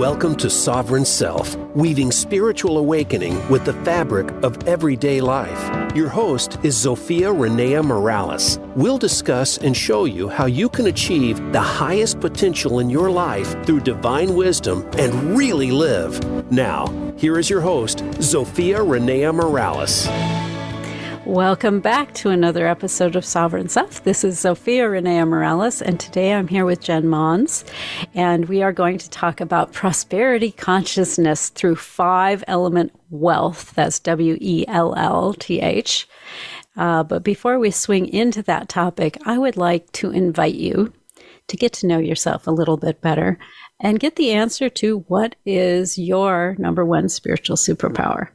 Welcome to Sovereign Self, weaving spiritual awakening with the fabric of everyday life. Your host is ZofiaRennea Morales. We'll discuss and show you how you can achieve the highest potential in your life through divine wisdom and really live. Now, here is your host, ZofiaRennea Morales. Welcome back to another episode of Sovereign Self. This is ZofiaRennea Morales, and today I'm here with jenmons, and we are going to talk about prosperity consciousness through 5-element wealth. That's WELLTH. But before we swing into that topic, I would like to invite you to get to know yourself a little bit better and get the answer to what is your number one spiritual superpower.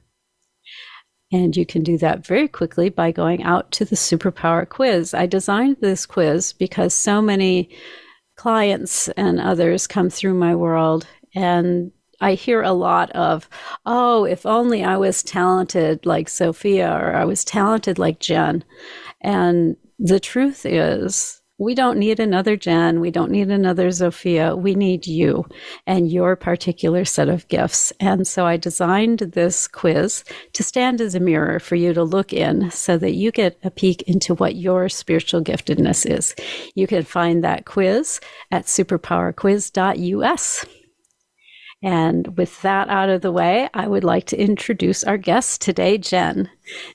And you can do that very quickly by going out to the superpower quiz. I designed this quiz because so many clients and others come through my world, and I hear a lot of, oh, if only I was talented like Zofia, or I was talented like Jen. And the truth is, we don't need another Jen. We don't need another Zofia. We need you and your particular set of gifts. And so I designed this quiz to stand as a mirror for you to look in so that you get a peek into what your spiritual giftedness is. You can find that quiz at superpowerquiz.us. And with that out of the way, I would like to introduce our guest today, Jen.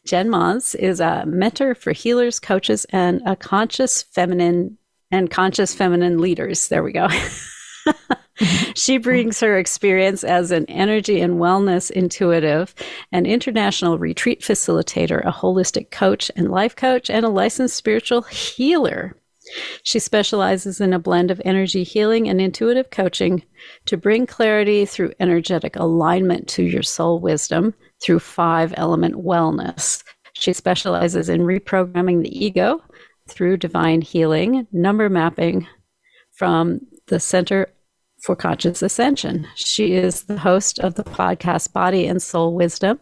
Jen Mons is a mentor for healers, coaches, and conscious feminine leaders. There we go. She brings her experience as an energy and wellness intuitive, an international retreat facilitator, a holistic coach and life coach, and a licensed spiritual healer. She specializes in a blend of energy healing and intuitive coaching to bring clarity through energetic alignment to your soul wisdom through 5-element wellness. She specializes in reprogramming the ego through divine healing, number mapping from the Center for Conscious Ascension. She is the host of the podcast Body and Soul Wisdom,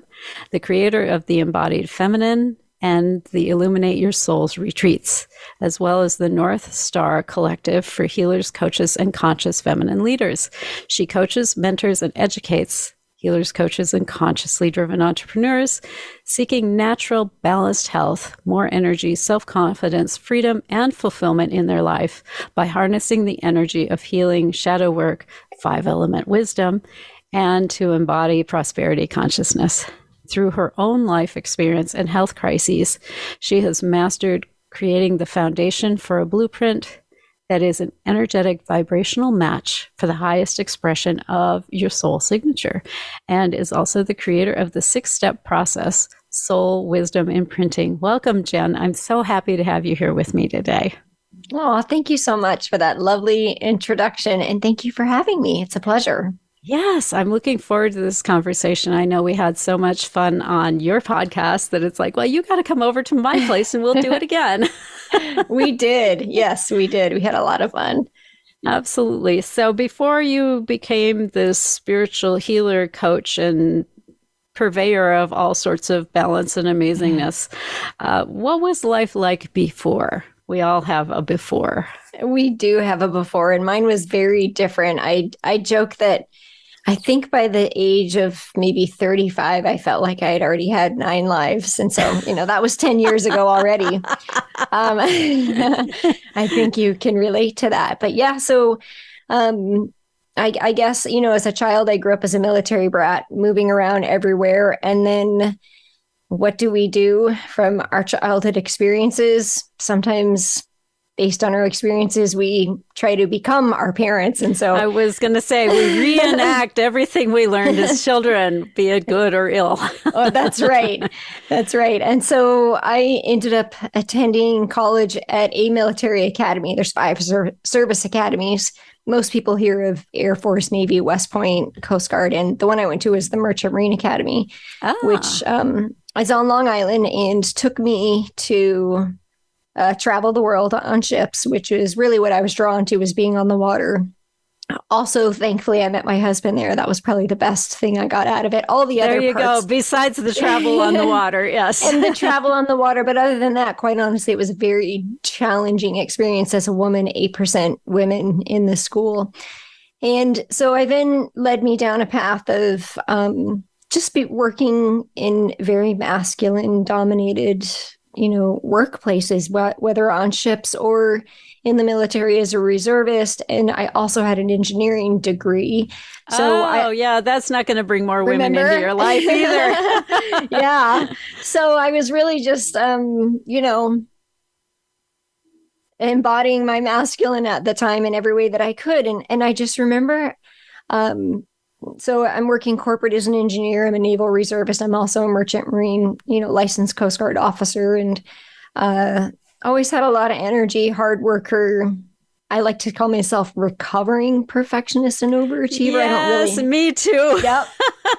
the creator of the Embodied Feminine, and the Illuminate Your Souls retreats, as well as the North Star Collective for healers, coaches, and conscious feminine leaders. She coaches, mentors, and educates healers, coaches, and consciously driven entrepreneurs seeking natural, balanced health, more energy, self-confidence, freedom, and fulfillment in their life by harnessing the energy of healing, shadow work, 5-element wisdom, and to embody prosperity consciousness. Through her own life experience and health crises, she has mastered creating the foundation for a blueprint that is an energetic vibrational match for the highest expression of your soul signature, and is also the creator of the 6-step process, Soul Wisdom Imprinting. Welcome, Jen. I'm so happy to have you here with me today. Oh, thank you so much for that lovely introduction, and thank you for having me. It's a pleasure. Yes, I'm looking forward to this conversation. I know we had so much fun on your podcast that it's like, well, you got to come over to my place and we'll do it again. We did. Yes, we did. We had a lot of fun. Absolutely. So before you became this spiritual healer, coach, and purveyor of all sorts of balance and amazingness, what was life like before? We all have a before. We do have a before, and mine was very different. I joke that I think by the age of maybe 35, I felt like I had already had 9 lives. And so, that was 10 years ago already. I think you can relate to that. But yeah, so I guess, as a child, I grew up as a military brat, moving around everywhere. And then what do we do from our childhood experiences? Sometimes based on our experiences, we try to become our parents. And so I was going to say, we reenact everything we learned as children, be it good or ill. Oh, that's right. That's right. And so I ended up attending college at a military academy. There's 5 service academies. Most people hear of Air Force, Navy, West Point, Coast Guard. And the one I went to was the Merchant Marine Academy, which is on Long Island, and took me to travel the world on ships, which is really what I was drawn to, was being on the water. Also, thankfully, I met my husband there. That was probably the best thing I got out of it. All the other parts. There you go. Besides the travel on the water, yes. And the travel on the water. But other than that, quite honestly, it was a very challenging experience as a woman, 8% women in the school. And so I then led me down a path of just be working in very masculine dominated, workplaces, whether on ships or in the military as a reservist. And I also had an engineering degree. So yeah, that's not going to bring more women into your life either. Yeah. So I was really just, embodying my masculine at the time in every way that I could. And I just remember, so I'm working corporate as an engineer. I'm a naval reservist. I'm also a merchant marine, licensed Coast Guard officer, and always had a lot of energy, hard worker. I like to call myself recovering perfectionist and overachiever. Yes, me too. Yep.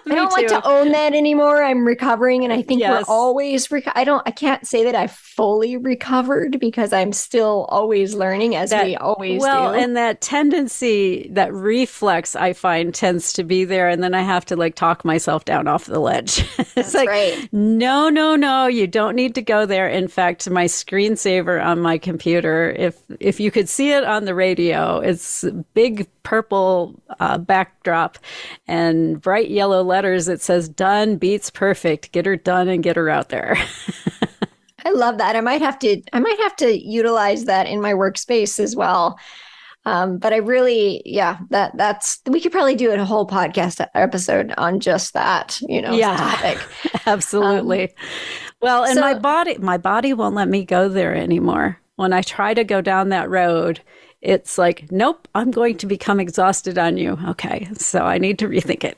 I don't like to own that anymore. I'm recovering, and I think we're always. I can't say that I've fully recovered because I'm still always learning, as we always do. Well, and that tendency, that reflex, I find tends to be there, and then I have to talk myself down off the ledge. It's right. No, you don't need to go there. In fact, my screensaver on my computer, if you could see it on the radio, it's big purple backdrop and bright yellow letters. It says "Done beats perfect. Get her done and get her out there." I love that. I might have to utilize that in my workspace as well. But I really, that's we could probably do a whole podcast episode on just that, topic. Absolutely. Well, and my body won't let me go there anymore. When I try to go down that road, it's like, nope, I'm going to become exhausted on you. Okay, so I need to rethink it.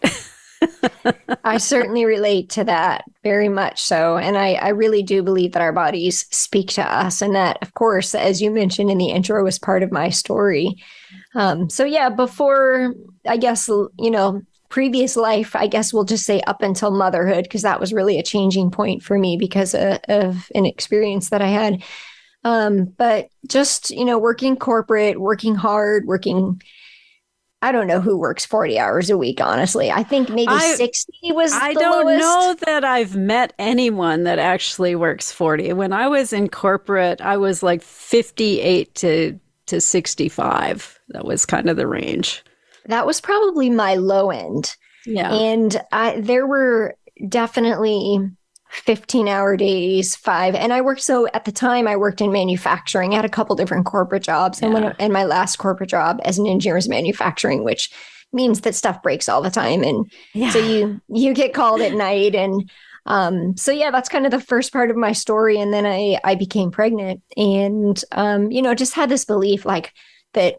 I certainly relate to that very much so. And I really do believe that our bodies speak to us. And that, of course, as you mentioned in the intro, was part of my story. Before, I guess, previous life, I guess we'll just say up until motherhood, because that was really a changing point for me because of an experience that I had. But just, working corporate, working hard, I don't know who works 40 hours a week, honestly. I think maybe 60 was the lowest. I don't know that I've met anyone that actually works 40. When I was in corporate, I was like 58 to 65. That was kind of the range. That was probably my low end. Yeah. And there were definitely 15-hour days, 5. And at the time I worked in manufacturing. I had a couple different corporate jobs. And my last corporate job as an engineer was manufacturing, which means that stuff breaks all the time. And so you get called at night. And that's kind of the first part of my story. And then I became pregnant and, just had this belief that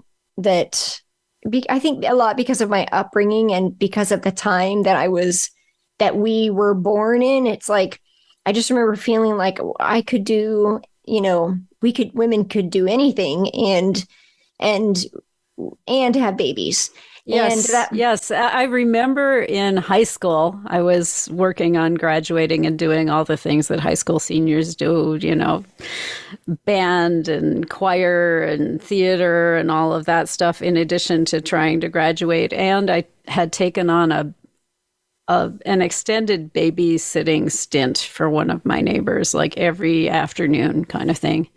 I think a lot because of my upbringing and because of the time that we were born in. It's like, I just remember feeling like I could do, women could do anything and have babies. Yes. I remember in high school, I was working on graduating and doing all the things that high school seniors do, band and choir and theater and all of that stuff, in addition to trying to graduate. And I had taken on an extended babysitting stint for one of my neighbors, like every afternoon kind of thing.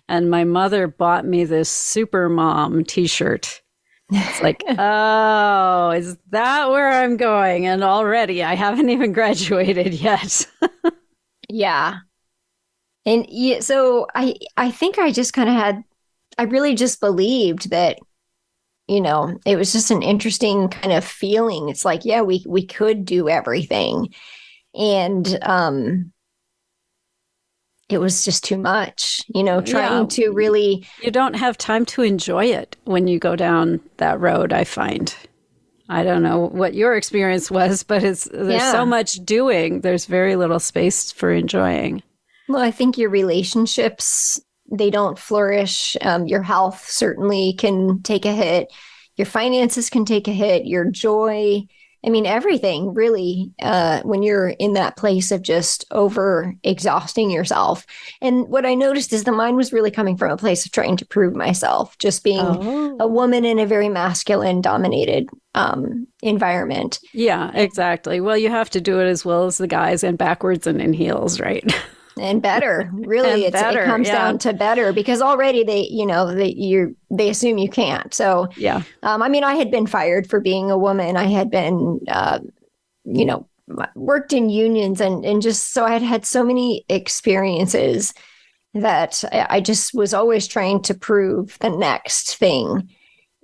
And my mother bought me this super mom t-shirt. It's like, oh, is that where I'm going? And already I haven't even graduated yet. Yeah. And so I think I just kind of I really just believed that, it was just an interesting kind of feeling. It's like, yeah, we could do everything. And it was just too much, trying to really. You don't have time to enjoy it when you go down that road, I find. I don't know what your experience was, but there's so much doing. There's very little space for enjoying. Well, I think your relationships, they don't flourish. Your health certainly can take a hit. Your finances can take a hit. Your joy. I mean, everything really, when you're in that place of just over exhausting yourself. And what I noticed is the mind was really coming from a place of trying to prove myself, just being a woman in a very masculine dominated environment. Yeah, exactly. Well, you have to do it as well as the guys and backwards and in heels, right? And better, really, And better, it comes yeah. down to better, because already they assume you can't. So, Yeah. I mean, I had been fired for being a woman. I had been, you know, worked in unions, and just so I had so many experiences that I just was always trying to prove the next thing.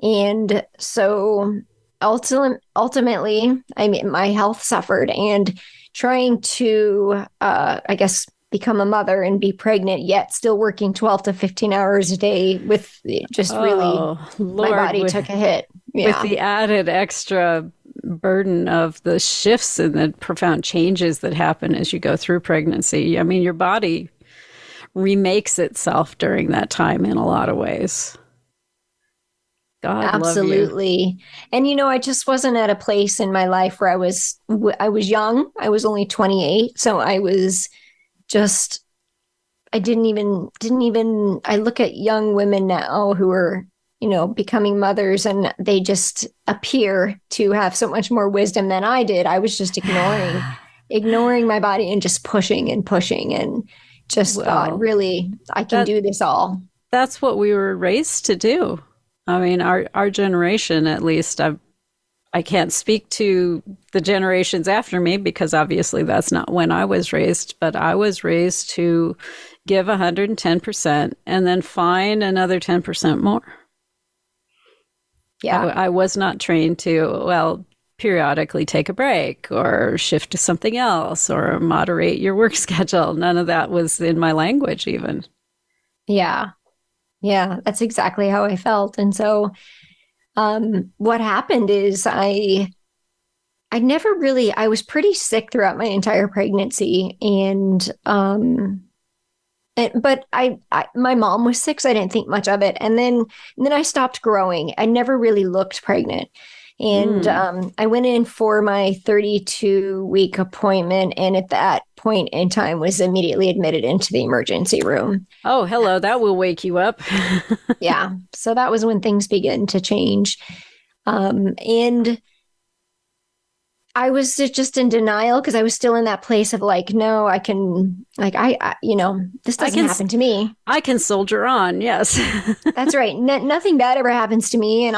And so ultimately, I mean, my health suffered, and trying to, I guess, become a mother and be pregnant, yet still working 12 to 15 hours a day with just really, Lord, my body took a hit. With Yeah. the added extra burden of the shifts and the profound changes that happen as you go through pregnancy. I mean, your body remakes itself during that time in a lot of ways. God Absolutely. love you. And I just wasn't at a place in my life where I was young. I was only 28, so I was just I didn't even I look at young women now who are, becoming mothers, and they just appear to have so much more wisdom than I did. I was just ignoring my body and just pushing and pushing, and just thought, really, I can do this all. That's what we were raised to do. I mean, our generation, at least, I can't speak to the generations after me, because obviously that's not when I was raised, but I was raised to give 110% and then find another 10% more. Yeah. I was not trained to, periodically take a break or shift to something else or moderate your work schedule. None of that was in my language even. Yeah. Yeah, that's exactly how I felt. And so what happened is I was pretty sick throughout my entire pregnancy. But my mom was sick, so I didn't think much of it. And then I stopped growing. I never really looked pregnant. And I went in for my 32-week appointment, and at that point in time was immediately admitted into the emergency room. Oh, hello. That will wake you up. Yeah. So that was when things began to change. And I was just in denial, because I was still in that place of like, no, I can, like, this doesn't happen to me. I can soldier on. Yes. That's right. Nothing bad ever happens to me. And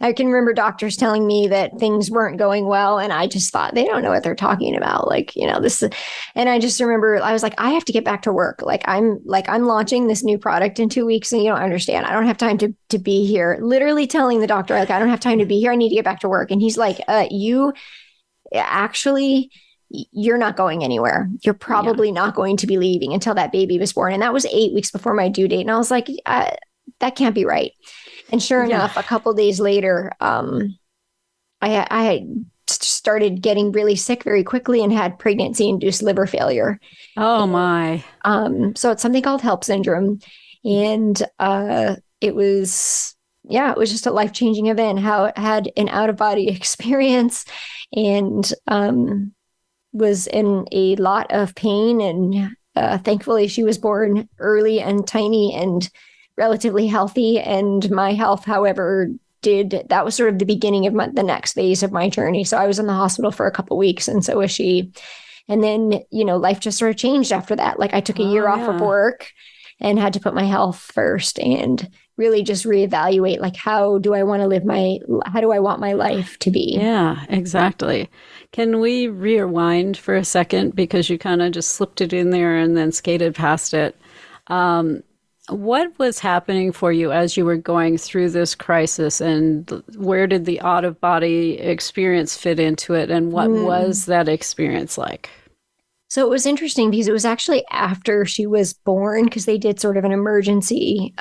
I can remember doctors telling me that things weren't going well. And I just thought, they don't know what they're talking about. Like, and I just remember I was like, I have to get back to work. I'm launching this new product in 2 weeks, and you don't understand. I don't have time to be here. Literally telling the doctor, like, I don't have time to be here. I need to get back to work. And he's like, you're not going anywhere. You're probably not going to be leaving until that baby was born. And that was 8 weeks before my due date. And I was like, that can't be right. And sure enough, a couple days later, I started getting really sick very quickly and had pregnancy-induced liver failure. Oh, my. So it's something called HELLP syndrome. And it was just a life-changing event. How it had an out-of-body experience, and was in a lot of pain. And thankfully, she was born early and tiny and relatively healthy. And my health, however, that was sort of the beginning of the next phase of my journey. So I was in the hospital for a couple of weeks, and so was she. And then, life just sort of changed after that. Like, I took a year off of work and had to put my health first, and really just reevaluate, like, how do I want my life to be? Yeah, exactly. Can we rewind for a second, because you kind of just slipped it in there and then skated past it? What was happening for you as you were going through this crisis, and where did the out-of-body experience fit into it, and what was that experience like? So it was interesting, because it was actually after she was born, because they did sort of an emergency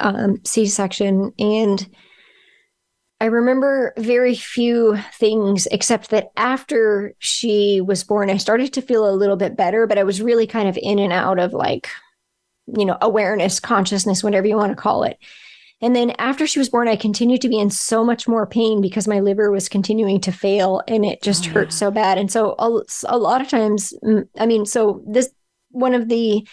C-section. And I remember very few things, except that after she was born, I started to feel a little bit better, but I was really kind of in and out of, like, awareness, consciousness, whatever you want to call it. And then after she was born, I continued to be in so much more pain, because my liver was continuing to fail, and it just hurt so bad. And so a lot of times, so this, one of the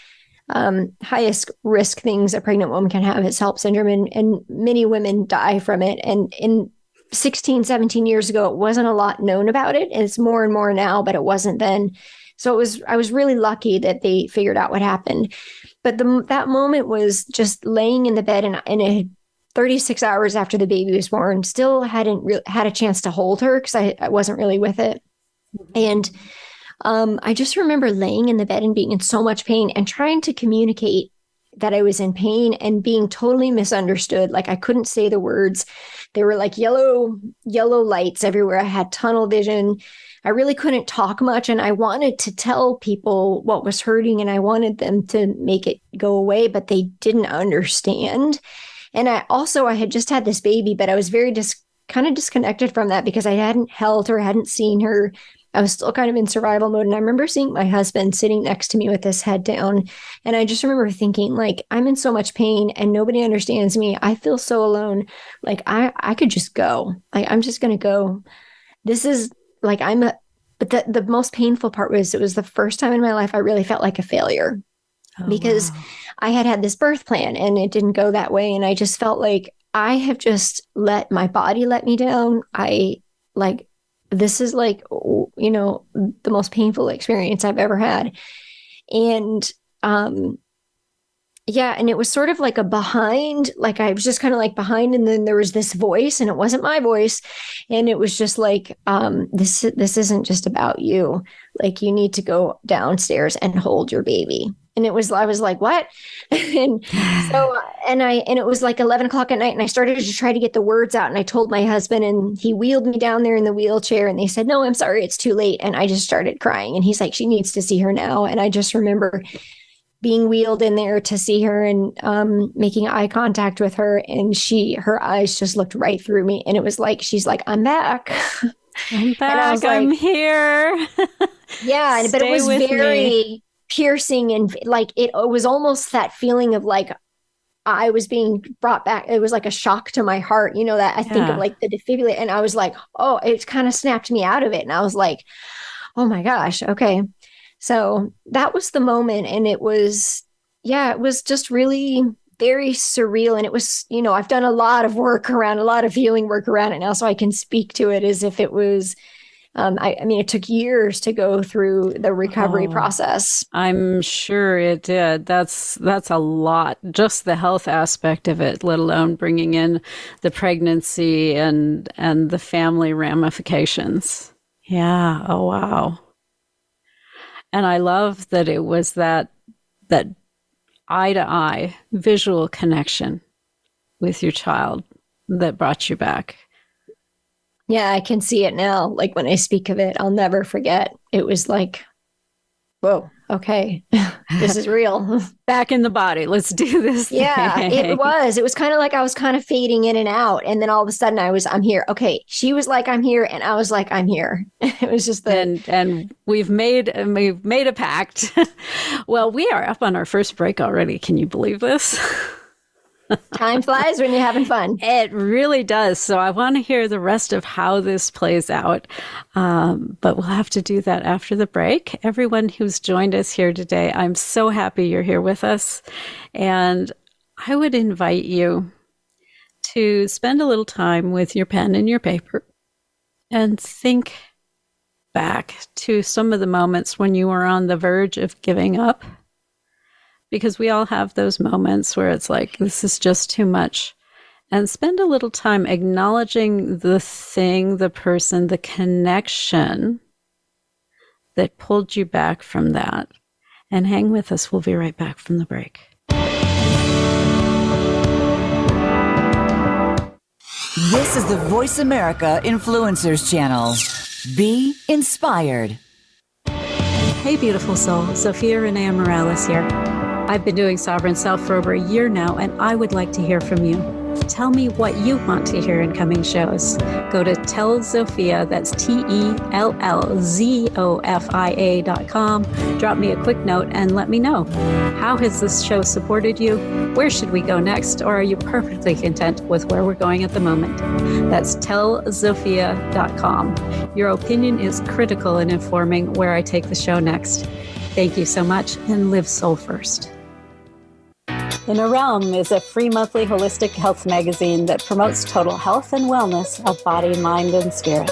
highest risk things a pregnant woman can have is HELLP syndrome, and many women die from it. And in 16, 17 years ago, it wasn't a lot known about it. And it's more and more now, but it wasn't then. So I was really lucky that they figured out what happened. But that moment was just laying in the bed, and it 36 hours after the baby was born, still hadn't had a chance to hold her because I wasn't really with it. And I just remember laying in the bed and being in so much pain and trying to communicate that I was in pain and being totally misunderstood. Like I couldn't say the words. There were like yellow lights everywhere. I had tunnel vision. I really couldn't talk much. And I wanted to tell people what was hurting and I wanted them to make it go away, but they didn't understand. And I had just had this baby, but I was very kind of disconnected from that because I hadn't held her, hadn't seen her. I was still kind of in survival mode. And I remember seeing my husband sitting next to me with his head down. And I just remember thinking, like, I'm in so much pain and nobody understands me. I feel so alone. Like I could just go. Like, I'm just going to go. This is like, but the most painful part was it was the first time in my life I really felt like a failure because I had this birth plan and it didn't go that way. And I just felt like I have just let my body let me down. This is like, the most painful experience I've ever had. And, and it was sort of like a behind, like I was just kind of like behind. And then there was this voice and it wasn't my voice. And it was just like, this isn't just about you. Like you need to go downstairs and hold your baby. And I was like, what? And so, and it was like 11 o'clock at night and I started to try to get the words out and I told my husband and he wheeled me down there in the wheelchair and they said, no, I'm sorry, it's too late. And I just started crying and he's like, she needs to see her now. And I just remember being wheeled in there to see her and making eye contact with her. And her eyes just looked right through me. And it was like, she's like, I'm back. I'm back. I'm here. Yeah. But it was very piercing and like it was almost that feeling of like I was being brought back. It was like a shock to my heart, that I think of like the defibrillate. And I was like, oh, it kind of snapped me out of it. And I was like, oh my gosh. Okay. So that was the moment. And it was just really very surreal. And it was, I've done a lot of healing work around it now. So I can speak to it as if it was, it took years to go through the recovery process. I'm sure it did. That's a lot, just the health aspect of it, let alone bringing in the pregnancy and the family ramifications. Yeah. Oh, wow. And I love that it was that eye to eye visual connection with your child that brought you back. Yeah, I can see it now. Like when I speak of it, I'll never forget. It was like, whoa, okay, this is real. Back in the body. Let's do this. Yeah, it was. It was kind of like I was kind of fading in and out. And then all of a sudden I'm here. Okay. She was like, I'm here. And I was like, I'm here. It was just and we've made a pact. Well, we are up on our first break already. Can you believe this? Time flies when you're having fun. It really does. So I want to hear the rest of how this plays out. But we'll have to do that after the break. Everyone who's joined us here today, I'm so happy you're here with us. And I would invite you to spend a little time with your pen and your paper and think back to some of the moments when you were on the verge of giving up. Because we all have those moments where it's like, this is just too much. And spend a little time acknowledging the thing, the person, the connection that pulled you back from that. And hang with us. We'll be right back from the break. This is the Voice America Influencers Channel. Be inspired. Hey, beautiful soul. ZofiaRennea Morales here. I've been doing Sovereign Self for over a year now, and I would like to hear from you. Tell me what you want to hear in coming shows. Go to Tell Zofia, that's TELLZOFIA.com. Drop me a quick note and let me know. How has this show supported you? Where should we go next? Or are you perfectly content with where we're going at the moment? That's TellZofia.com. Your opinion is critical in informing where I take the show next. Thank you so much, and live soul first. Inner Realm is a free monthly holistic health magazine that promotes total health and wellness of body, mind, and spirit.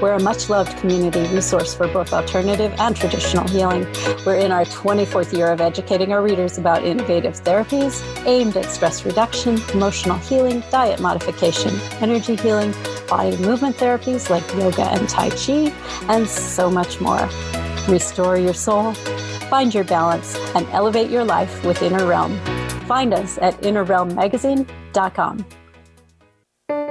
We're a much-loved community resource for both alternative and traditional healing. We're in our 24th year of educating our readers about innovative therapies aimed at stress reduction, emotional healing, diet modification, energy healing, body movement therapies like yoga and Tai Chi, and so much more. Restore your soul, find your balance, and elevate your life with Inner Realm. Find us at innerrealmmagazine.com.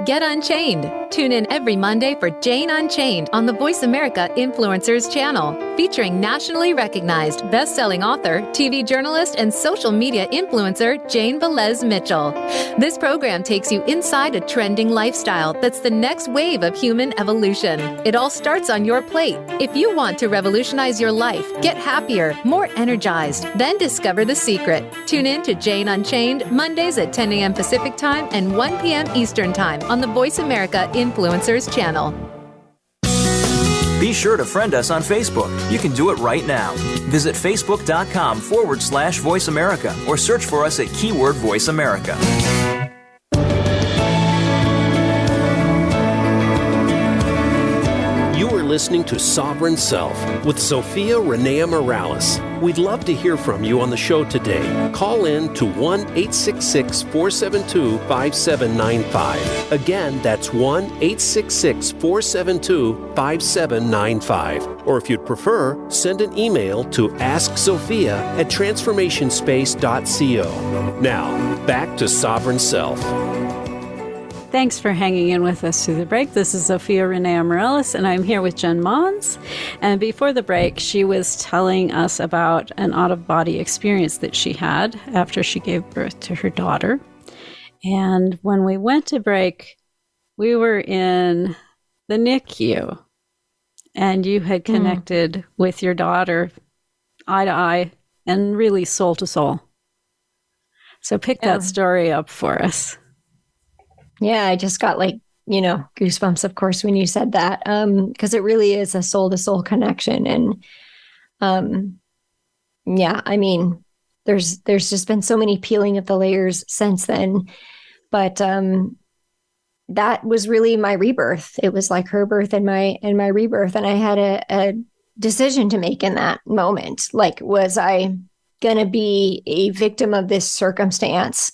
Get Unchained. Tune in every Monday for Jane Unchained on the Voice America Influencers channel, featuring nationally recognized best-selling author, TV journalist, and social media influencer Jane Velez Mitchell. This program takes you inside a trending lifestyle that's the next wave of human evolution. It all starts on your plate. If you want to revolutionize your life, get happier, more energized, then discover the secret. Tune in to Jane Unchained Mondays at 10 a.m. Pacific Time and 1 p.m. Eastern Time on the Voice America Influencers channel. Be sure to friend us on Facebook. You can do it right now. Visit facebook.com/Voice America or search for us at keyword Voice America. You are listening to Sovereign Self with ZofiaRennea Morales. We'd love to hear from you on the show today. Call in to 1-866-472-5795. Again, that's 1-866-472-5795. Or if you'd prefer, send an email to asksophia@transformationspace.co. Now, back to Sovereign Self. Thanks for hanging in with us through the break. This is ZofiaRennea Morales, and I'm here with Jenmons. And before the break, she was telling us about an out-of-body experience that she had after she gave birth to her daughter. And when we went to break, we were in the NICU, and you had connected with your daughter eye to eye and really soul to soul. So pick that story up for us. Yeah, I just got goosebumps, of course, when you said that, because it really is a soul to soul connection. And there's just been so many peeling of the layers since then. But that was really my rebirth. It was like her birth and my rebirth. And I had a decision to make in that moment. Like, was I going to be a victim of this circumstance?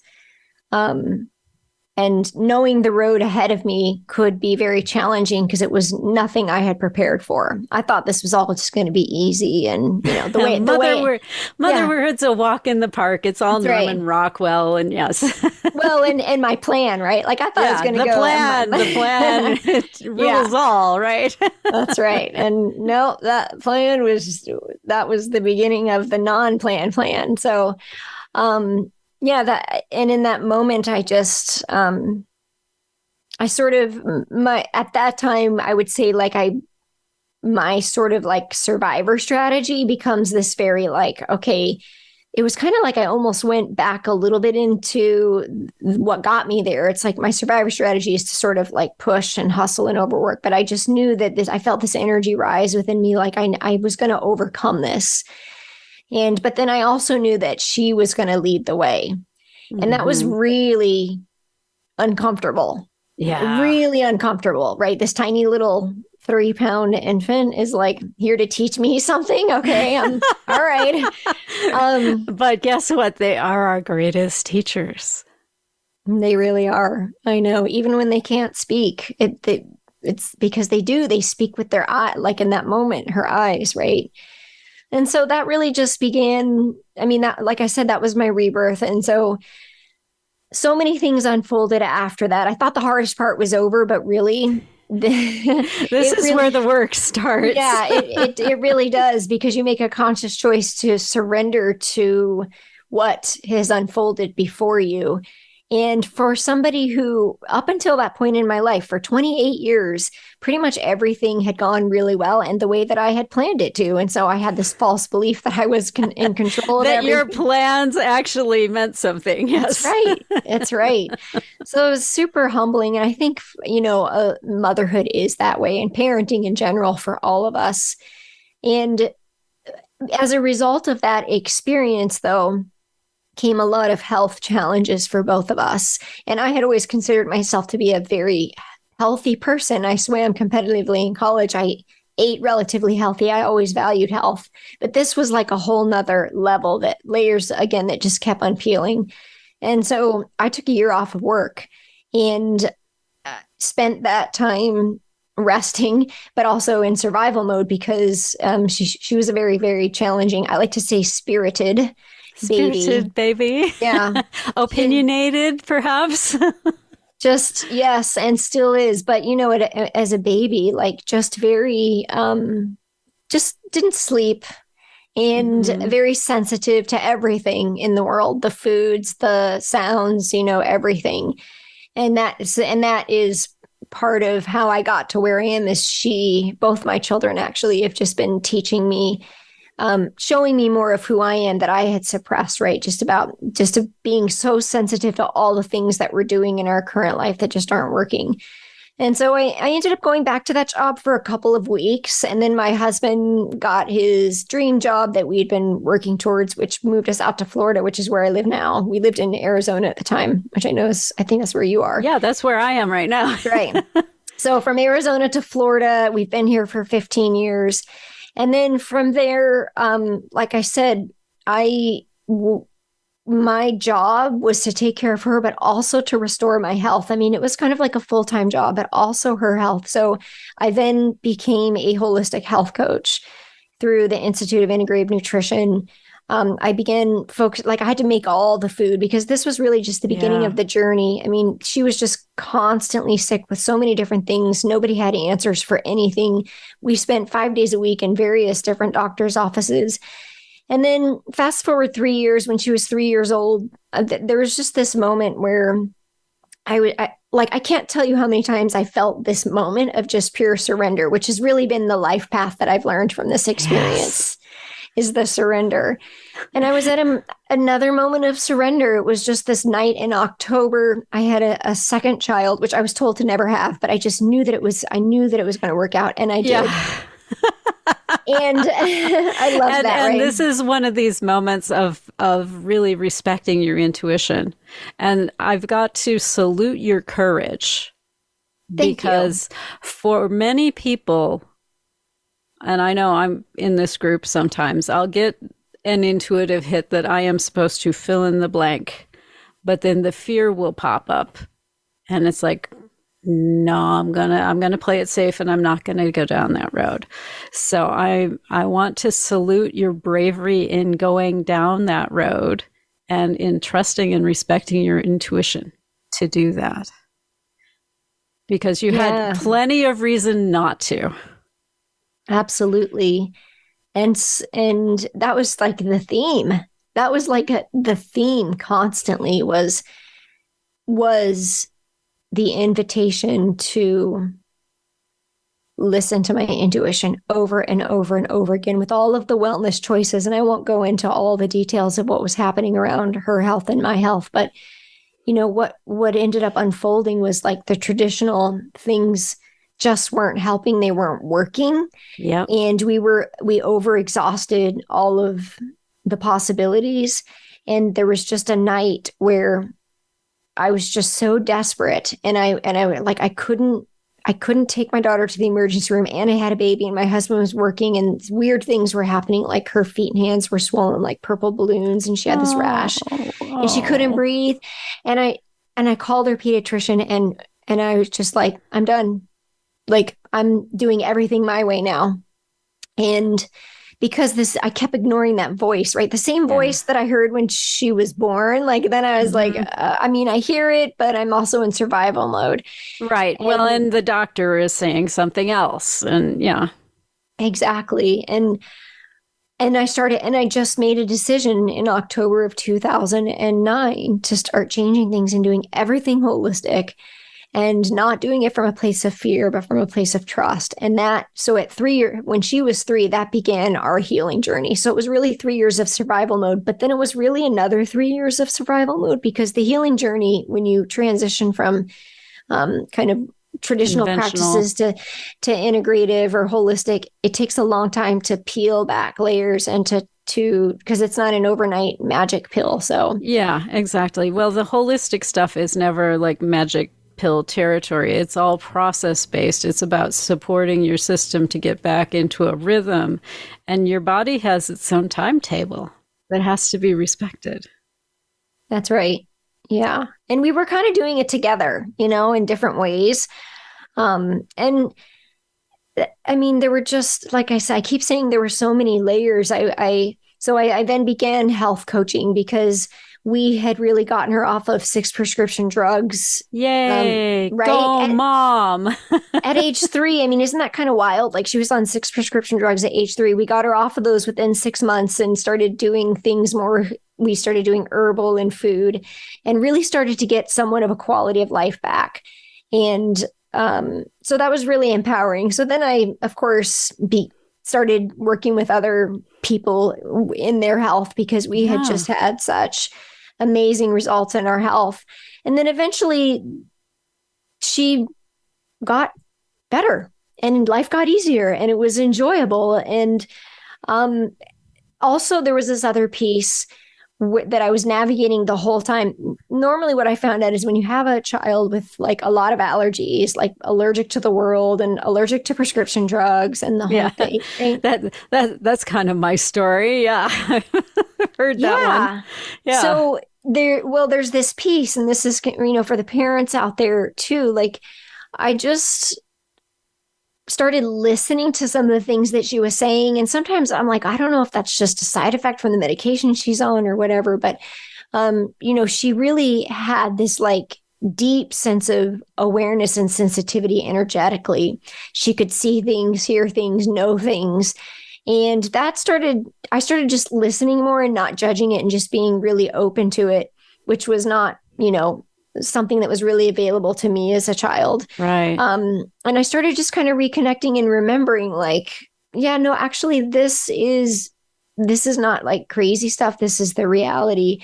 And knowing the road ahead of me could be very challenging because it was nothing I had prepared for. I thought this was all just going to be easy, and Motherhood's a walk in the park. It's all That's Norman Rockwell, and yes. Well, and my plan, right? Like I thought I was going to go. The plan rules all, right? That's right. And no, that plan was the beginning of the non-plan plan. So, and in that moment, I just, at that time, I would say my sort of like survivor strategy becomes this very okay, it was kind of like I almost went back a little bit into what got me there. It's like my survivor strategy is to sort of like push and hustle and overwork. But I just knew that I felt this energy rise within me. Like I was going to overcome this. But then I also knew that she was going to lead the way. And that was really uncomfortable. Yeah. Really uncomfortable, right? This tiny little 3-pound infant is like here to teach me something. Okay. All right. But guess what? They are our greatest teachers. They really are. I know. Even when they can't speak, it's because they speak with their eye, like in that moment, her eyes, right? And so that really just began. I mean, that, like I said, that was my rebirth. And so many things unfolded after that. I thought the hardest part was over, but really, this is where the work starts. Yeah, it really does, because you make a conscious choice to surrender to what has unfolded before you. And for somebody who, up until that point in my life, for 28 years, pretty much everything had gone really well and the way that I had planned it to. And so I had this false belief that I was in control of that everything. Your plans actually meant something. Yes. That's right. That's right. So it was super humbling. And I think, motherhood is that way, and parenting in general for all of us. And as a result of that experience, though, came a lot of health challenges for both of us. And I had always considered myself to be a very healthy person. I swam competitively in college. I ate relatively healthy. I always valued health, but this was like a whole nother level, that layers again, that just kept on peeling. And so I took a year off of work and spent that time resting, but also in survival mode, because she was a very, very challenging, I like to say spirited baby. Yeah. Opinionated, perhaps. Just, yes, and still is. But, as a baby, like just very, just didn't sleep, and very sensitive to everything in the world, the foods, the sounds, everything. And that is part of how I got to where I am. Is both my children actually have just been teaching me, showing me more of who I am that I had suppressed, right? Just being so sensitive to all the things that we're doing in our current life that just aren't working. And so I ended up going back to that job for a couple of weeks. And then my husband got his dream job that we'd been working towards, which moved us out to Florida, which is where I live now. We lived in Arizona at the time, which I think that's where you are. Yeah, that's where I am right now. Right. So from Arizona to Florida, we've been here for 15 years. And then from there, like I said, my job was to take care of her, but also to restore my health. I mean, it was kind of like a full-time job, but also her health. So I then became a holistic health coach through the Institute of Integrative Nutrition. I began I had to make all the food, because this was really just the beginning of the journey. I mean, she was just constantly sick with so many different things. Nobody had answers for anything. We spent 5 days a week in various different doctors' offices. And then fast forward 3 years, when she was 3 years old, there was just this moment where I can't tell you how many times I felt this moment of just pure surrender, which has really been the life path that I've learned from this experience. Is the surrender. And I was at another moment of surrender. It was just this night in October. I had a second child, which I was told to never have, but I just knew that it was going to work out. And I did. And I love that. And right? This is one of these moments of really respecting your intuition. And I've got to salute your courage. Thank you. For many people, and I know I'm in this group sometimes, I'll get an intuitive hit that I am supposed to fill in the blank, but then the fear will pop up. And it's like, no, I'm gonna play it safe, and I'm not gonna go down that road. So I want to salute your bravery in going down that road and in trusting and respecting your intuition to do that. Because you had plenty of reason not to. Absolutely. And that was like the theme. That was like the theme constantly was the invitation to listen to my intuition over and over and over again, with all of the wellness choices. And I won't go into all the details of what was happening around her health and my health, but what ended up unfolding was like the traditional things just weren't helping. They weren't working. Yeah. And we overexhausted all of the possibilities. And there was just a night where I was just so desperate, and I couldn't take my daughter to the emergency room, and I had a baby, and my husband was working, and weird things were happening. Like her feet and hands were swollen like purple balloons, and she had this rash, and she couldn't breathe. And I called her pediatrician, and I was just like, I'm done. Like, I'm doing everything my way now. And because I kept ignoring that voice, right? The same voice that I heard when she was born. Like, then I was like, I hear it, but I'm also in survival mode. Right. And the doctor is saying something else. And exactly. And I just made a decision in October of 2009 to start changing things and doing everything holistic, and not doing it from a place of fear, but from a place of trust. And so at 3 years, when she was 3, that began our healing journey. So it was really 3 years of survival mode, but then it was really another 3 years of survival mode, because the healing journey, when you transition from kind of traditional practices to integrative or holistic, it takes a long time to peel back layers and to because it's not an overnight magic pill. So yeah, exactly. Well, the holistic stuff is never like magic pill territory. It's all process based. It's about supporting your system to get back into a rhythm. And your body has its own timetable that has to be respected. That's right. Yeah. And we were kind of doing it together, in different ways. And I mean, there were just, like I said, I keep saying there were so many layers. I then began health coaching because we had really gotten her off of 6 prescription drugs. Yay. Right? Go, Mom. At age 3, I mean, isn't that kind of wild? Like, she was on 6 prescription drugs at age 3. We got her off of those within 6 months and started doing things more. We started doing herbal and food and really started to get somewhat of a quality of life back. And so that was really empowering. So then I, of course, started working with other people in their health because we had just had such amazing results in our health. And then eventually she got better and life got easier and it was enjoyable. And also there was this other piece that I was navigating the whole time. Normally what I found out is when you have a child with like a lot of allergies, like allergic to the world and allergic to prescription drugs and the whole thing. Right? That's kind of my story. Yeah. I've heard that one. Yeah. So there's this piece, and this is, for the parents out there too. Like, I just started listening to some of the things that she was saying. And sometimes I'm like, I don't know if that's just a side effect from the medication she's on or whatever. But, she really had this like deep sense of awareness and sensitivity energetically. She could see things, hear things, know things. And I started just listening more and not judging it and just being really open to it, which was not, something that was really available to me as a child. Right. And I started just kind of reconnecting and remembering like, yeah, no, actually this is not like crazy stuff. This is the reality.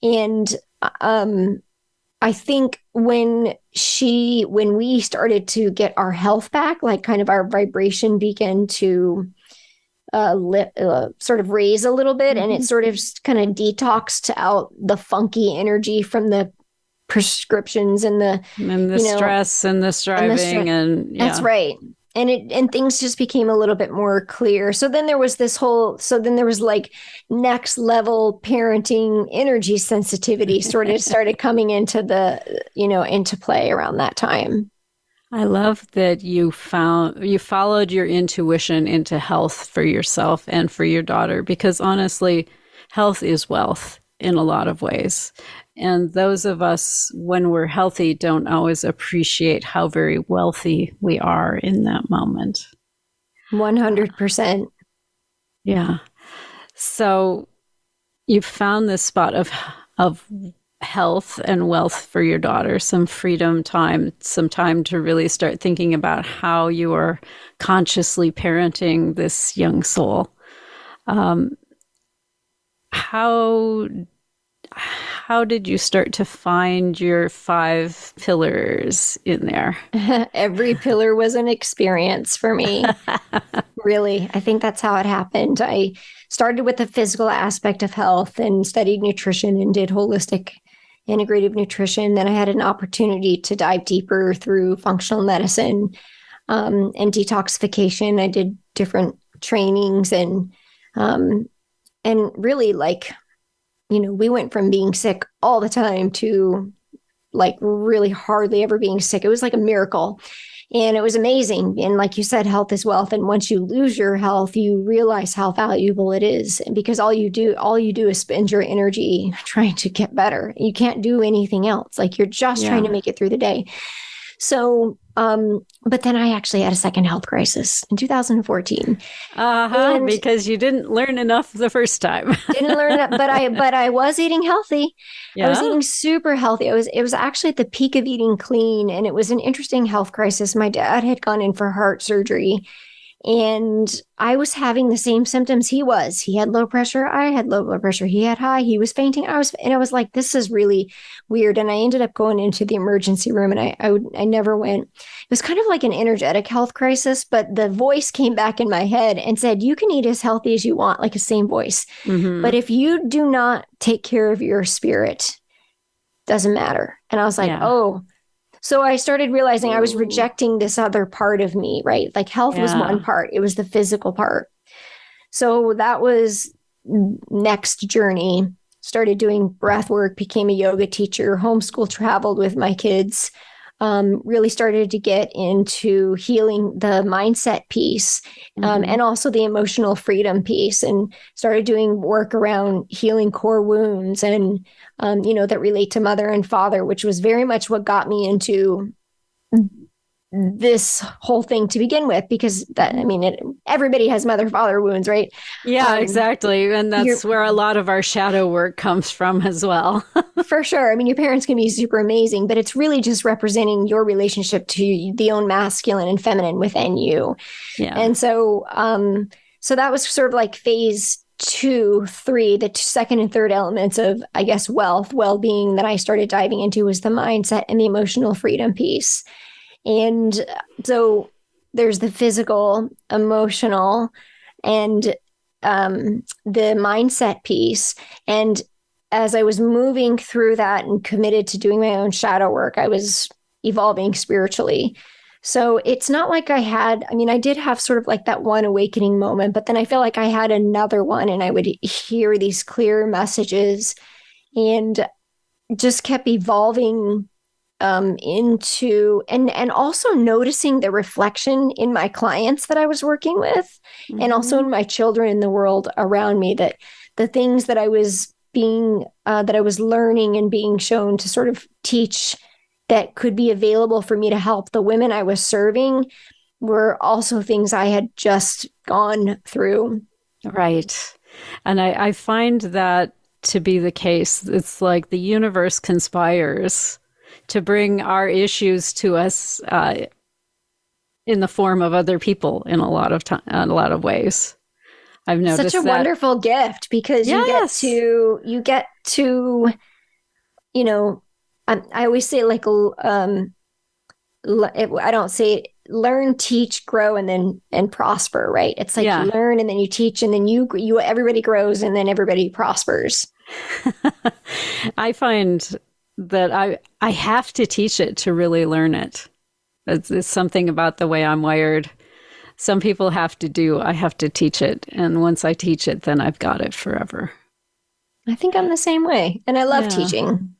And I think when we started to get our health back, like kind of our vibration began to sort of raise a little bit, and it sort of kind of detoxed out the funky energy from the prescriptions and the stress and the striving and that's right. And things just became a little bit more clear. So then there was like next level parenting energy sensitivity sort of started coming into into play around that time. I love that you followed your intuition into health for yourself and for your daughter, because honestly, health is wealth in a lot of ways. And those of us, when we're healthy, don't always appreciate how very wealthy we are in that moment. 100%. Yeah. So you found this spot of health and wealth for your daughter, some freedom time, some time to really start thinking about how you are consciously parenting this young soul. How did you start to find your 5 pillars in there? Every pillar was an experience for me. Really, I think that's how it happened. I started with the physical aspect of health and studied nutrition and did holistic integrative nutrition. Then I had an opportunity to dive deeper through functional medicine and detoxification. I did different trainings and really like, we went from being sick all the time to like really hardly ever being sick. It was like a miracle and it was amazing. And like you said, health is wealth. And once you lose your health, you realize how valuable it is, because all you do is spend your energy trying to get better. You can't do anything else. Like, you're just trying to make it through the day. So, but then I actually had a second health crisis in 2014. Because you didn't learn enough the first time. Didn't learn enough, but I was eating healthy. Yeah. I was eating super healthy. It was actually at the peak of eating clean, and it was an interesting health crisis. My dad had gone in for heart surgery, and I was having the same symptoms he was. He had low pressure. I had low blood pressure. He had high. He was fainting. I was like, this is really weird. And I ended up going into the emergency room, and I never went. It was kind of like an energetic health crisis, but the voice came back in my head and said, you can eat as healthy as you want, like a same voice. Mm-hmm. But if you do not take care of your spirit, doesn't matter. And I was like, oh, So I started realizing I was rejecting this other part of me, right? Like health was one part. It was the physical part. So that was next journey. Started doing breath work, became a yoga teacher, homeschool, traveled with my kids, really started to get into healing the mindset piece, and also the emotional freedom piece, and started doing work around healing core wounds and, that relate to mother and father, which was very much what got me into this whole thing to begin with, because everybody has mother-father wounds, right? Yeah, exactly. And that's where a lot of our shadow work comes from as well. For sure. I mean, your parents can be super amazing, but it's really just representing your relationship to the own masculine and feminine within you. Yeah. And so, so that was sort of like phase 2, 3, the second and third elements of, I guess, Wellth, well-being that I started diving into was the mindset and the emotional freedom piece. And so there's the physical, emotional, and the mindset piece. And as I was moving through that and committed to doing my own shadow work, I was evolving spiritually. So it's not like I did have sort of like that one awakening moment, but then I feel like I had another one, and I would hear these clear messages and just kept evolving into and also noticing the reflection in my clients that I was working with, and also in my children in the world around me, that the things that I was learning and being shown to sort of teach that could be available for me to help the women I was serving were also things I had just gone through. Right. And I find that to be the case. It's like the universe conspires to bring our issues to us in the form of other people in a lot of ways. I've noticed such a wonderful gift, because you get to, I always say, like, I don't say learn, teach, grow, and prosper, right? It's like you learn, and then you teach, and then you everybody grows, and then everybody prospers. I find that I have to teach it to really learn it. It's something about the way I'm wired. Some people I have to teach it. And once I teach it, then I've got it forever. I think I'm the same way. And I love teaching.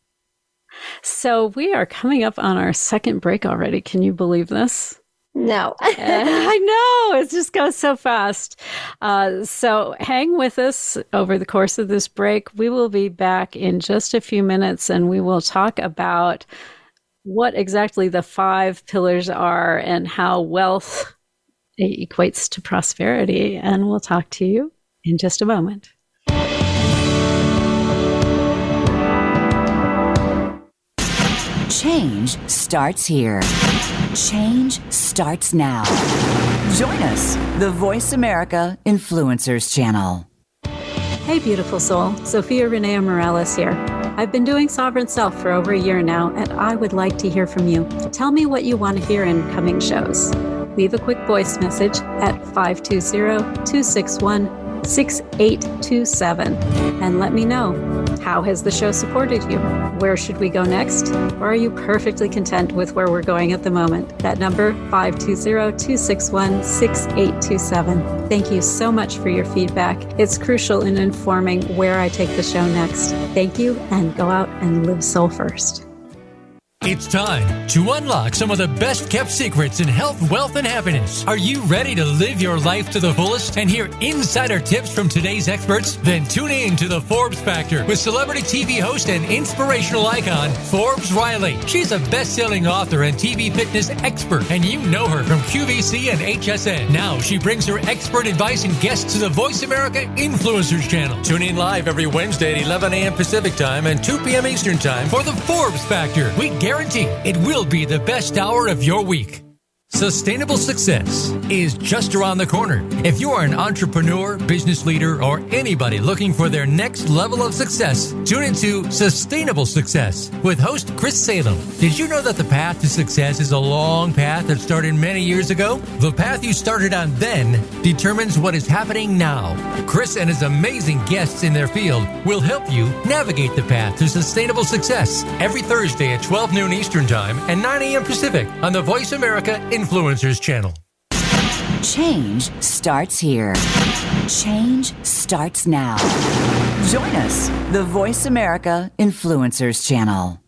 So we are coming up on our second break already. Can you believe this? No. I know. It just goes so fast. So hang with us over the course of this break. We will be back in just a few minutes, and we will talk about what exactly the 5 pillars are and how wealth equates to prosperity. And we'll talk to you in just a moment. Change starts here. Change starts now. Join us, the Voice America Influencers Channel. Hey, beautiful soul. ZofiaRennea Morales here. I've been doing Sovereign Self for over a year now, and I would like to hear from you. Tell me what you want to hear in coming shows. Leave a quick voice message at 520-261-6827 and let me know. How has the show supported you? Where should we go next? Or are you perfectly content with where we're going at the moment? That number, 520-261-6827. Thank you so much for your feedback. It's crucial in informing where I take the show next. Thank you, and go out and live soul first. It's time to unlock some of the best-kept secrets in health, wealth, and happiness. Are you ready to live your life to the fullest and hear insider tips from today's experts? Then tune in to The Forbes Factor with celebrity TV host and inspirational icon, Forbes Riley. She's a best-selling author and TV fitness expert, and you know her from QVC and HSN. Now she brings her expert advice and guests to the Voice America Influencers Channel. Tune in live every Wednesday at 11 a.m. Pacific Time and 2 p.m. Eastern Time for The Forbes Factor. We guarantee it will be the best hour of your week. Sustainable success is just around the corner. If you are an entrepreneur, business leader, or anybody looking for their next level of success, tune into Sustainable Success with host Chris Salem. Did you know that the path to success is a long path that started many years ago? The path you started on then determines what is happening now. Chris and his amazing guests in their field will help you navigate the path to sustainable success every Thursday at 12 noon Eastern Time and 9 a.m. Pacific on the Voice America Influencers channel. Change starts here. Change starts now. Join us, the Voice America Influencers channel.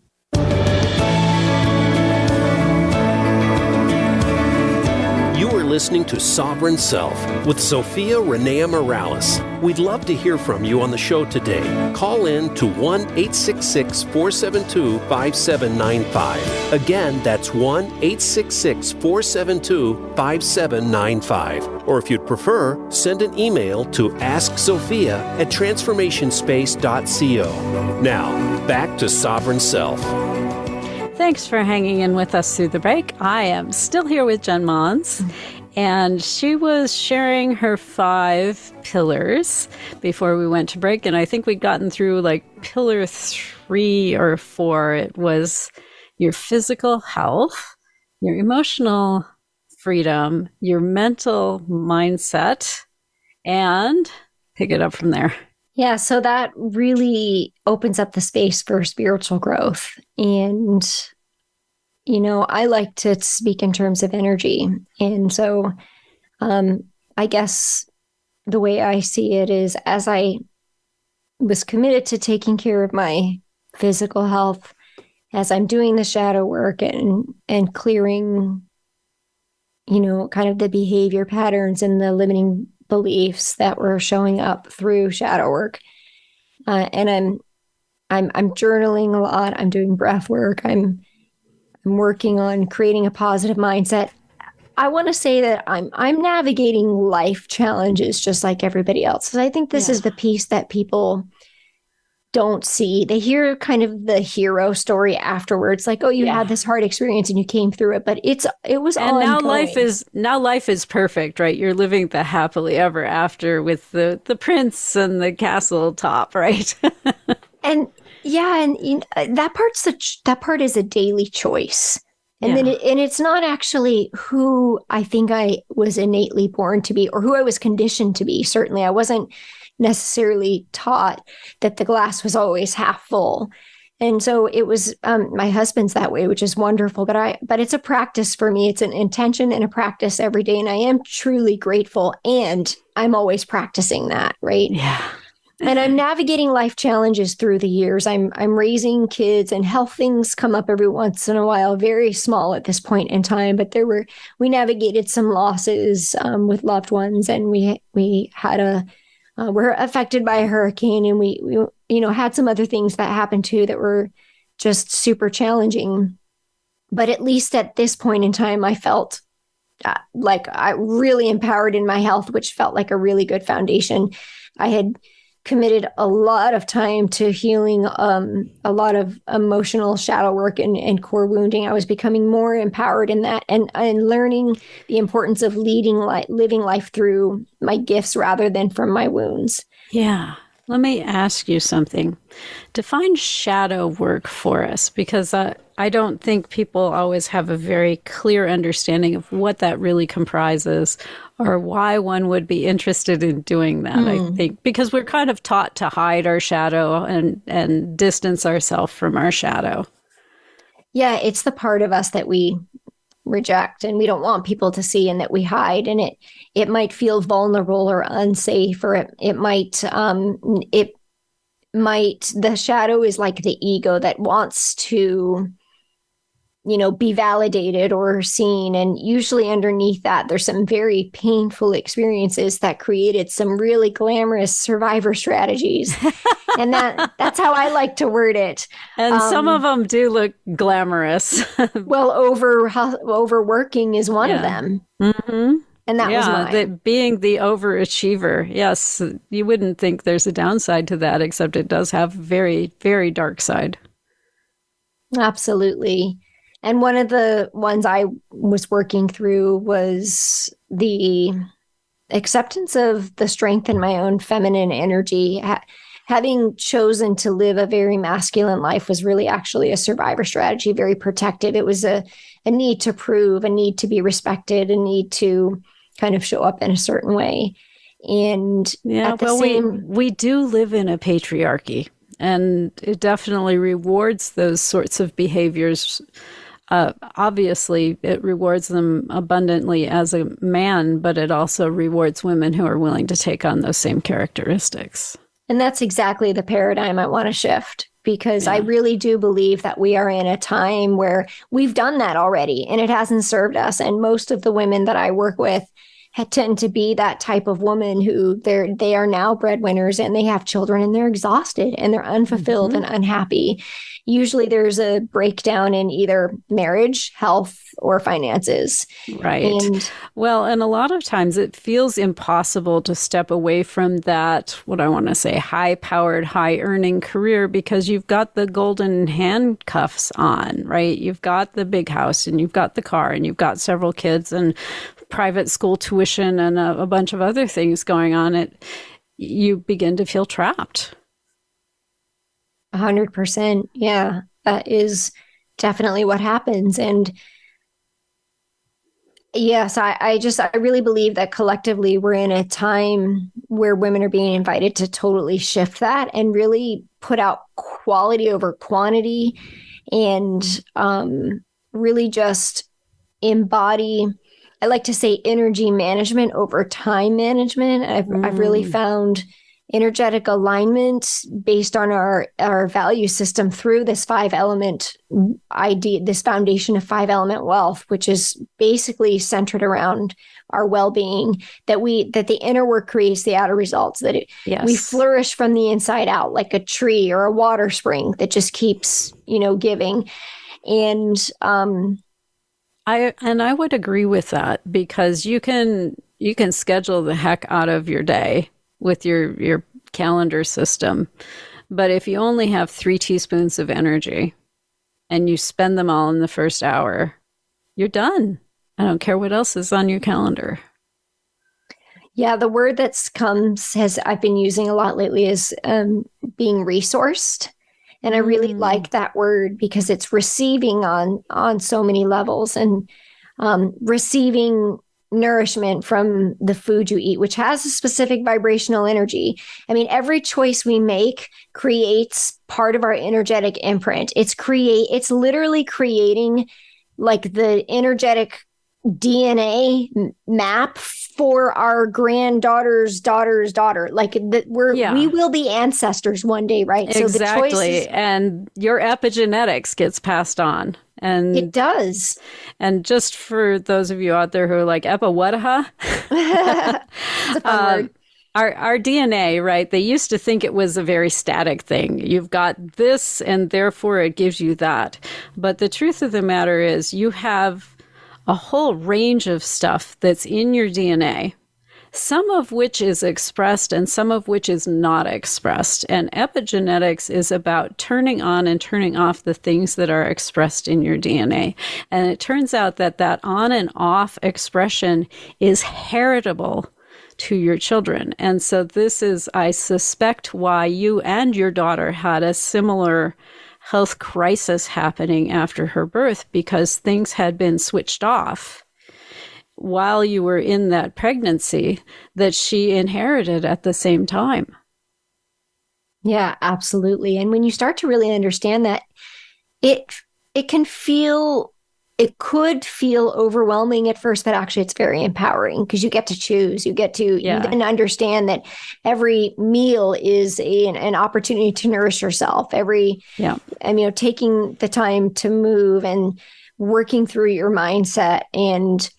You are listening to Sovereign Self with ZofiaRennea Morales. We'd love to hear from you on the show today. Call in to 1-866-472-5795. Again, that's 1-866-472-5795. Or if you'd prefer, send an email to asksophia@transformationspace.co. Now, back to Sovereign Self. Thanks for hanging in with us through the break. I am still here with jenmons, and she was sharing her 5 pillars before we went to break, and I think we'd gotten through like pillar 3 or 4. It was your physical health, your emotional freedom, your mental mindset, and pick it up from there. Yeah, so that really opens up the space for spiritual growth. And, you know, I like to speak in terms of energy. And so I guess the way I see it is, as I was committed to taking care of my physical health, as I'm doing the shadow work and clearing, you know, kind of the behavior patterns and the limiting beliefs that were showing up through shadow work. And I'm journaling a lot. I'm doing breath work. I'm working on creating a positive mindset. I want to say that I'm navigating life challenges just like everybody else. So I think this is the piece that people don't see. They hear kind of the hero story afterwards, like, oh, you had this hard experience and you came through it, but it was and ongoing. Now life is perfect, right? You're living the happily ever after with the prince and the castle top, right? and you know, that part is a daily choice. And then it's not actually who I think I was innately born to be or who I was conditioned to be. Certainly I wasn't necessarily taught that the glass was always half full. And so it was, my husband's that way, which is wonderful, but it's a practice for me. It's an intention and a practice every day. And I am truly grateful. And I'm always practicing that, right? Yeah. And I'm navigating life challenges through the years. I'm raising kids, and health things come up every once in a while, very small at this point in time, but we navigated some losses with loved ones, and we had we're affected by a hurricane, and we had some other things that happened too that were just super challenging. But at least at this point in time, I felt like I really empowered in my health, which felt like a really good foundation. I had committed a lot of time to healing a lot of emotional shadow work and core wounding. I was becoming more empowered in that and learning the importance of living life through my gifts rather than from my wounds. Yeah. Let me ask you something. Define shadow work for us, because I don't think people always have a very clear understanding of what that really comprises or why one would be interested in doing that. I think because we're kind of taught to hide our shadow and distance ourselves from our shadow. Yeah, it's the part of us that we reject and we don't want people to see and that we hide, and it might feel vulnerable or unsafe, or it might the shadow is like the ego that wants to be validated or seen. And usually underneath that, there's some very painful experiences that created some really glamorous survivor strategies. And that's how I like to word it. And some of them do look glamorous. Well, overworking is one of them. Mm-hmm. And that was mine. Being the overachiever. Yes, you wouldn't think there's a downside to that, except it does have very, very dark side. Absolutely. And one of the ones I was working through was the acceptance of the strength in my own feminine energy. Having chosen to live a very masculine life was really actually a survivor strategy, very protective. It was a need to prove, a need to be respected, a need to kind of show up in a certain way. And we do live in a patriarchy, and it definitely rewards those sorts of behaviors. Obviously, it rewards them abundantly as a man, but it also rewards women who are willing to take on those same characteristics. And that's exactly the paradigm I want to shift, because I really do believe that we are in a time where we've done that already and it hasn't served us. And most of the women that I work with tend to be that type of woman who they are now breadwinners and they have children and they're exhausted and they're unfulfilled and unhappy. Usually there's a breakdown in either marriage, health, or finances. Right. And a lot of times it feels impossible to step away from that, what I want to say, high-powered, high-earning career, because you've got the golden handcuffs on, right? You've got the big house and you've got the car and you've got several kids and private school tuition and a bunch of other things going on. You begin to feel trapped. 100%. Yeah, that is definitely what happens. And yes, I really believe that collectively we're in a time where women are being invited to totally shift that and really put out quality over quantity and really just embody, I like to say, energy management over time management. I've really found energetic alignment based on our value system through this 5-element idea, this foundation of 5-element wealth, which is basically centered around our well-being, that the inner work creates the outer results, that we flourish from the inside out like a tree or a water spring that just keeps, giving. And I would agree with that, because you can schedule the heck out of your day with your calendar system. But if you only have 3 teaspoons of energy and you spend them all in the first hour, you're done. I don't care what else is on your calendar. Yeah, the word I've been using a lot lately is being resourced. And I really like that word because it's receiving on so many levels, and receiving nourishment from the food you eat, which has a specific vibrational energy. I mean, every choice we make creates part of our energetic imprint. It's literally creating like the energetic DNA map for our granddaughter's daughter's daughter. Like we will be ancestors one day, right? Exactly. So the choice and your epigenetics gets passed on. And it does. And just for those of you out there who are like, Epa, what, huh? It's a fun word. Our DNA, right? They used to think it was a very static thing. You've got this, and therefore it gives you that. But the truth of the matter is you have a whole range of stuff that's in your DNA, some of which is expressed and some of which is not expressed. And epigenetics is about turning on and turning off the things that are expressed in your DNA. And it turns out that on and off expression is heritable to your children. And so this is, I suspect, why you and your daughter had a similar health crisis happening after her birth, because things had been switched off while you were in that pregnancy that she inherited at the same time. Yeah, absolutely. And when you start to really understand that, it could feel overwhelming at first, but actually it's very empowering because you get to choose. You get to you then understand that every meal is an opportunity to nourish yourself. Taking the time to move and working through your mindset and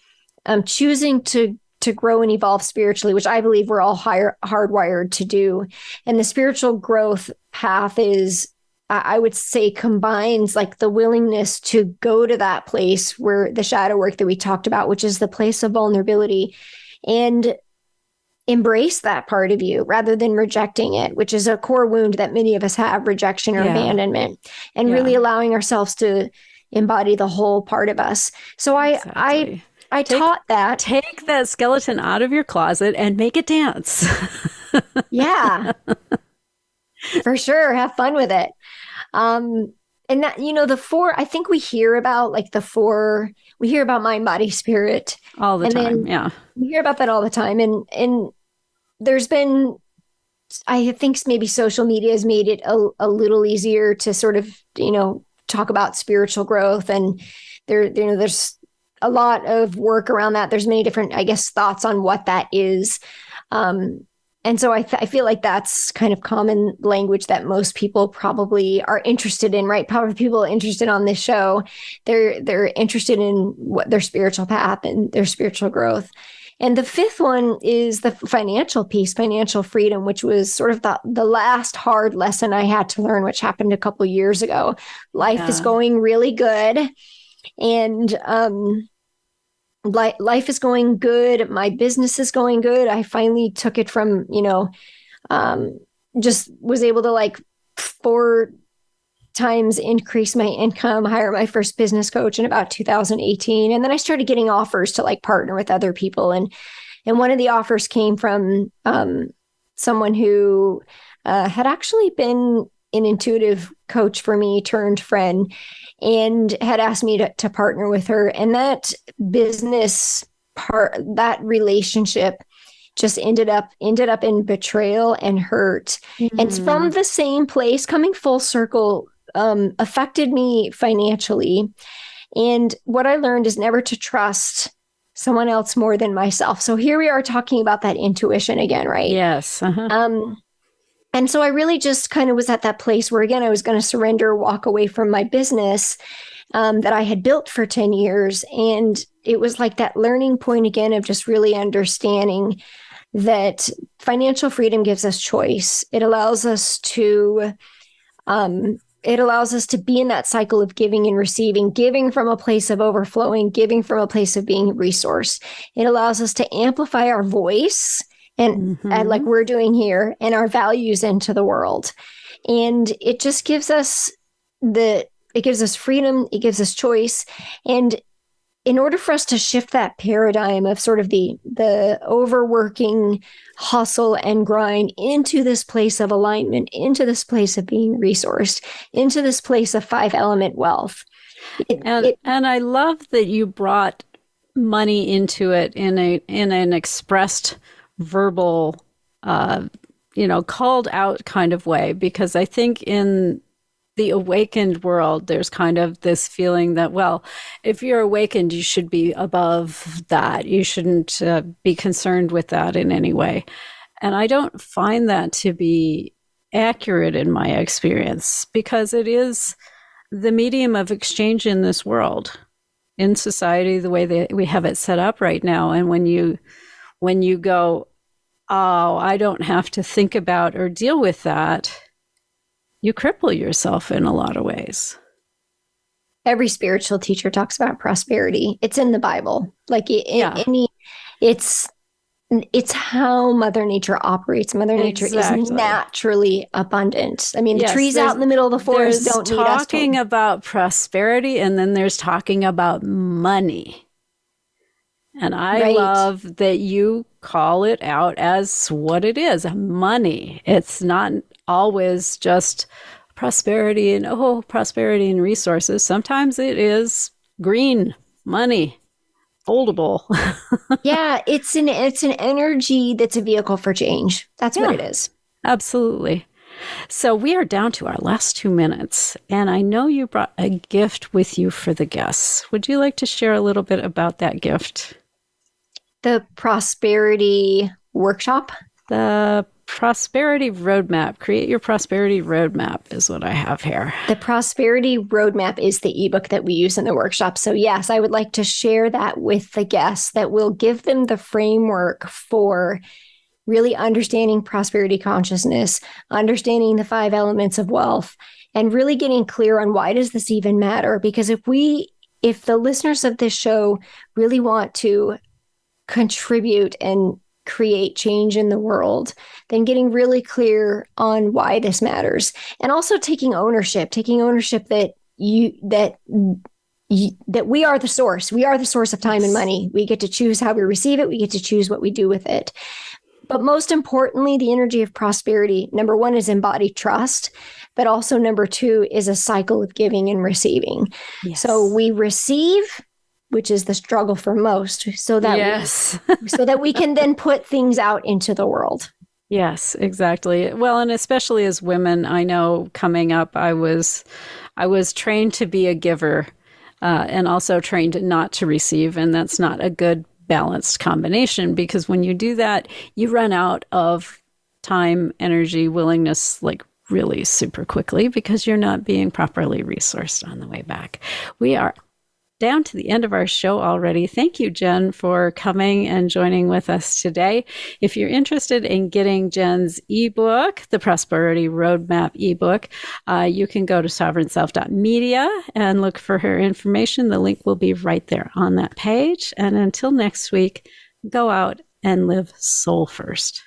choosing to grow and evolve spiritually, which I believe we're all hardwired to do. And the spiritual growth path is, I would say, combines like the willingness to go to that place where the shadow work that we talked about, which is the place of vulnerability, and embrace that part of you rather than rejecting it, which is a core wound that many of us have, rejection or abandonment, and really allowing ourselves to embody the whole part of us. So Exactly. I taught that. Take that skeleton out of your closet and make it dance. Yeah, for sure. Have fun with it. And that, the four, I think we hear about we hear about mind, body, spirit All the time. Yeah. We hear about that all the time. And there's been, I think maybe social media has made it a little easier to sort of, talk about spiritual growth. And there's a lot of work around that. There's many different, I guess, thoughts on what that is. And so I feel like that's kind of common language that most people probably are interested in, right? Probably people interested on this show, they're interested in what their spiritual path and their spiritual growth. And the fifth one is the financial piece, financial freedom, which was sort of the last hard lesson I had to learn, which happened a couple of years ago. Life is going really good. And, life is going good. My business is going good. I finally took it from, just was able to 4 times increase my income, hire my first business coach in about 2018. And then I started getting offers to partner with other people. And one of the offers came from someone who had actually been an intuitive coach for me turned friend, and had asked me to partner with her. And that business part, that relationship just ended up in betrayal and hurt. Mm-hmm. And it's from the same place, coming full circle, affected me financially. And what I learned is never to trust someone else more than myself. So here we are talking about that intuition again, right? Yes. Uh-huh. And so I really just kind of was at that place where, again, I was going to surrender, walk away from my business that I had built for 10 years. And it was like that learning point again of just really understanding that financial freedom gives us choice. It allows us to be in that cycle of giving and receiving, giving from a place of overflowing, giving from a place of being resourced. It allows us to amplify our voice and like we're doing here, and our values into the world. And it just gives us freedom. It gives us choice. And in order for us to shift that paradigm of sort of the overworking hustle and grind into this place of alignment, into this place of being resourced, into this place of 5-element wealth. And I love that you brought money into it in an expressed verbal, called out kind of way, because I think in the awakened world, there's kind of this feeling that, well, if you're awakened, you should be above that. You shouldn't be concerned with that in any way. And I don't find that to be accurate in my experience, because it is the medium of exchange in this world, in society, the way that we have it set up right now. And when you go, oh, I don't have to think about or deal with that, you cripple yourself in a lot of ways. Every spiritual teacher talks about prosperity. It's in the Bible. It's how Mother Nature operates. Mother Nature is naturally abundant. I mean, the trees out in the middle of the forest don't need us. There's talking about prosperity, and then there's talking about money. And I love that you call it out as what it is, money. It's not always just prosperity and resources. Sometimes it is green money, foldable. Yeah, it's an energy that's a vehicle for change. That's what it is. Absolutely. So we are down to our last 2 minutes, and I know you brought a gift with you for the guests. Would you like to share a little bit about that gift? The prosperity workshop? The prosperity roadmap. Create your prosperity roadmap is what I have here. The prosperity roadmap is the ebook that we use in the workshop. So yes, I would like to share that with the guests, that will give them the framework for really understanding prosperity consciousness, understanding the 5 elements of wealth, and really getting clear on why does this even matter? Because if the listeners of this show really want to contribute and create change in the world, then getting really clear on why this matters, and also taking ownership that that we are the source. We are the source of time and money. We get to choose how we receive it. We get to choose what we do with it. But most importantly, the energy of prosperity, number one, is embodied trust. But also number two is a cycle of giving and receiving. Yes. So we receive, which is the struggle for most, so that so that we can then put things out into the world. Yes, exactly. Well, and especially as women, I know coming up, I was trained to be a giver and also trained not to receive. And that's not a good balanced combination, because when you do that, you run out of time, energy, willingness, like really super quickly, because you're not being properly resourced on the way back. We are down to the end of our show already. Thank you, Jen, for coming and joining with us today. If you're interested in getting Jen's ebook, the Prosperity Roadmap ebook, you can go to sovereignself.media and look for her information. The link will be right there on that page. And until next week, go out and live soul first.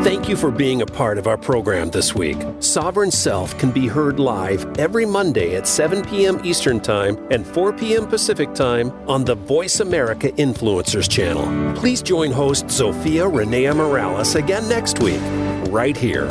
Thank you for being a part of our program this week. Sovereign Self can be heard live every Monday at 7 p.m. Eastern Time and 4 p.m. Pacific Time on the Voice America Influencers channel. Please join host ZofiaRennea Morales again next week, right here.